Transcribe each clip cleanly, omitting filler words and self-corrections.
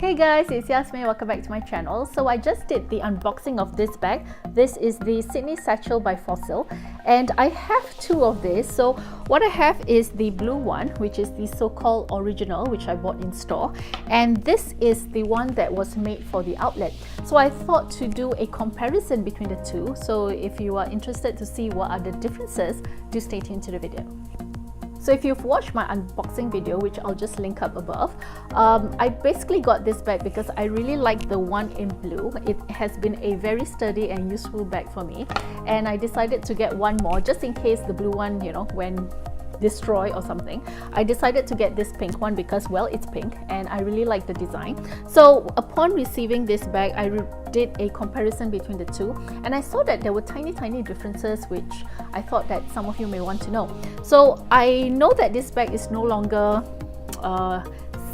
Hey guys, it's Yasmin. Welcome back to my channel. So I just did the unboxing of this bag. This is the Sydney Satchel by Fossil, and I have two of these. So what I have is the blue one, which is the so-called original, which I bought in store, and this is the one that was made for the outlet. So I thought to do a comparison between the two. So if you are interested to see what are the differences, do stay tuned to the video. So if you've watched my unboxing video, which I'll just link up above, I basically got this bag because I really like the one in blue. It has been a very sturdy and useful bag for me, and I decided to get one more just in case the blue one, you know, when destroy or something. I decided to get this pink one because, well, it's pink and I really like the design. So upon receiving this bag, I did a comparison between the two, and I saw that there were tiny differences which I thought that some of you may want to know. So I know that this bag is no longer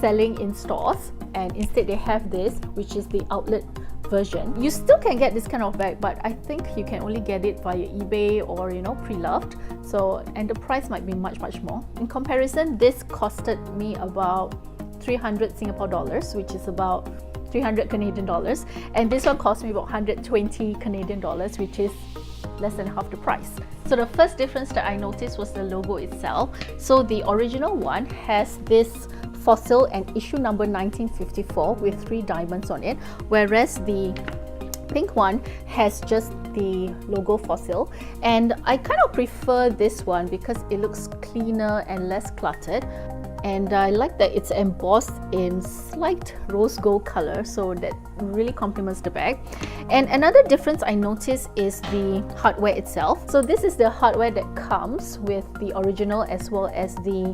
selling in stores, and instead they have this, which is the outlet version. You still can get this kind of bag, but I think you can only get it via eBay or, you know, pre-loved. So, and the price might be much more. In comparison, this costed me about 300 Singapore dollars, which is about 300 Canadian dollars, and this one cost me about 120 Canadian dollars, which is less than half the price. So the first difference that I noticed was the logo itself. So the original one has this Fossil and issue number 1954 with 3 diamonds on it, whereas the pink one has just the logo Fossil, and I kind of prefer this one because it looks cleaner and less cluttered, and I like that it's embossed in slight rose gold color, so that really complements the bag. And another difference I noticed is the hardware itself. So this is the hardware that comes with the original as well as the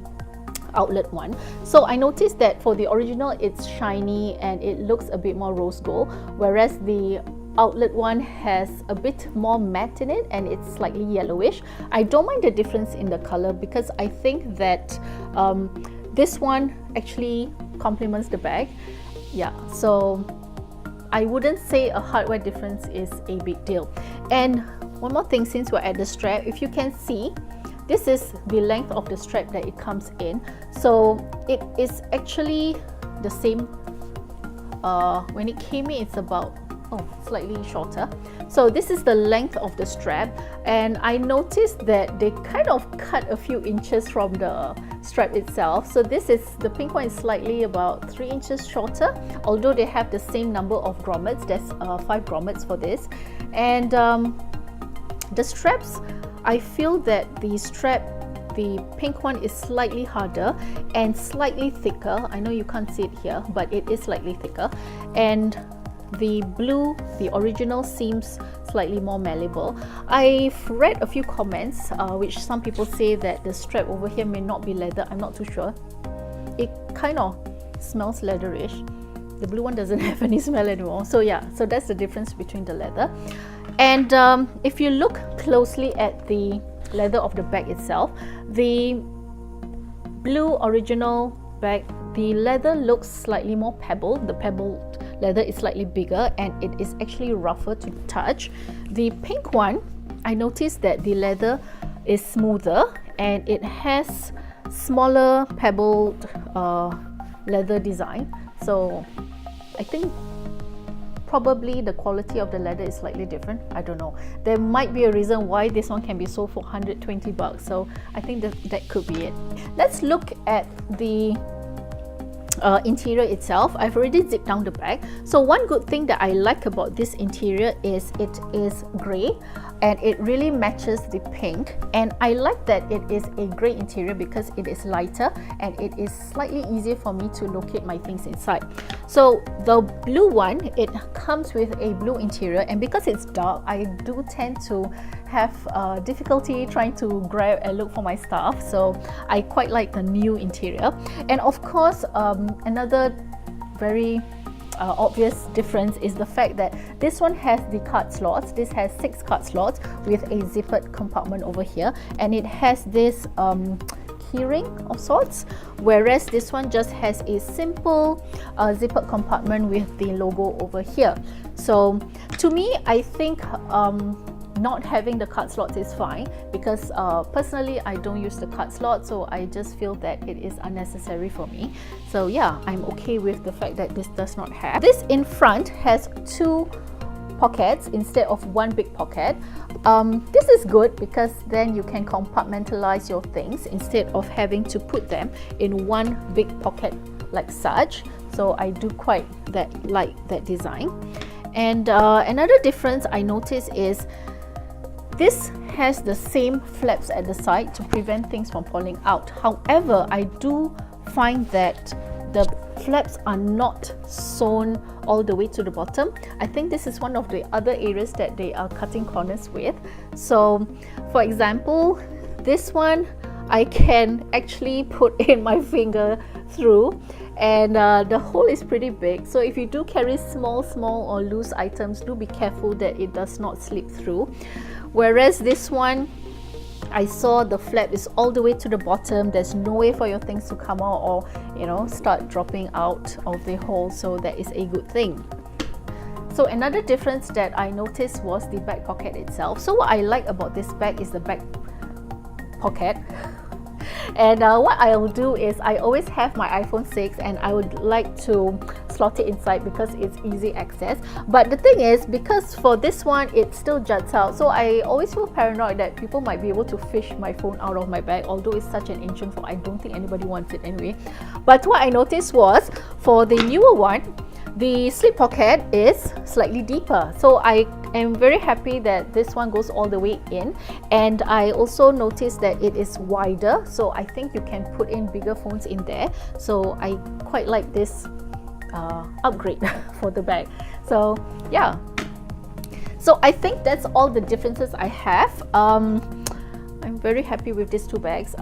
outlet one. So I noticed that for the original it's shiny and it looks a bit more rose gold, whereas the outlet one has a bit more matte in it and it's slightly yellowish. I don't mind the difference in the color because I think that this one actually complements the bag. Yeah, so I wouldn't say a hardware difference is a big deal. And one more thing, since we're at the strap, if you can see, this is the length of the strap that it comes in. So it is actually the same. When it came in, it's about slightly shorter. So this is the length of the strap, and I noticed that they kind of cut a few inches from the strap itself. So this is, the pink one is slightly about 3 inches shorter, although they have the same number of grommets. There's 5 grommets for this. And the straps, I feel that the strap, the pink one is slightly harder and slightly thicker. I know you can't see it here, but it is slightly thicker. And the blue, the original, seems slightly more malleable. I've read a few comments which some people say that the strap over here may not be leather. I'm not too sure. It kind of smells leatherish. The blue one doesn't have any smell anymore. So yeah, so that's the difference between the leather. And if you look closely at the leather of the bag itself, the blue original bag, the leather looks slightly more pebbled. The pebbled leather is slightly bigger and it is actually rougher to touch. The pink one, I noticed that the leather is smoother and it has smaller pebbled leather design. So I think probably the quality of the leather is slightly different. I don't know. There might be a reason why this one can be sold for 120 bucks. So I think that could be it. Let's look at the interior itself. I've already zipped down the bag. So one good thing that I like about this interior is it is grey and it really matches the pink, and I like that it is a grey interior because it is lighter and it is slightly easier for me to locate my things inside. So the blue one, it comes with a blue interior, and because it's dark, I do tend to have difficulty trying to grab and look for my stuff. So I quite like the new interior. And of course, another very obvious difference is the fact that this one has the card slots. This has 6 card slots with a zippered compartment over here, and it has this keyring of sorts, whereas this one just has a simple zippered compartment with the logo over here. So to me, I think not having the card slots is fine, because personally I don't use the card slot, so I just feel that it is unnecessary for me. So yeah, I'm okay with the fact that this does not have. This in front has 2 pockets instead of 1 big pocket. This is good because then you can compartmentalize your things instead of having to put them in 1 big pocket like such. So I do quite like that design. And another difference I noticed is this has the same flaps at the side to prevent things from falling out. However, I do find that the flaps are not sewn all the way to the bottom. I think this is one of the other areas that they are cutting corners with. So for example, this one I can actually put in my finger through, and the hole is pretty big, so if you do carry small or loose items, do be careful that it does not slip through. Whereas this one, I saw the flap is all the way to the bottom. There's no way for your things to come out or, you know, start dropping out of the hole, so that is a good thing. So another difference that I noticed was the back pocket itself. So what I like about this bag is the back pocket. And what I'll do is I always have my iPhone 6 and I would like to slot it inside because it's easy access. But the thing is, because for this one it still juts out, so I always feel paranoid that people might be able to fish my phone out of my bag, although it's such an ancient phone. I don't think anybody wants it anyway. But what I noticed was, for the newer one, the slip pocket is slightly deeper, so I am very happy that this one goes all the way in. And I also noticed that it is wider, so I think you can put in bigger phones in there. So I quite like this upgrade for the bag. So yeah, so I think that's all the differences I have. I'm very happy with these 2 bags.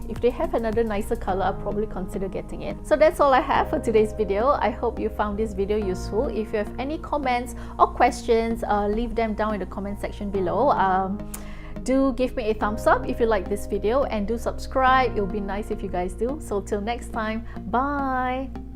If they have another nicer color, I'll probably consider getting it. So that's all I have for today's video. I hope you found this video useful. If you have any comments or questions, leave them down in the comment section below. Do give me a thumbs up if you like this video, and do subscribe. It would be nice if you guys do. So till next time, bye!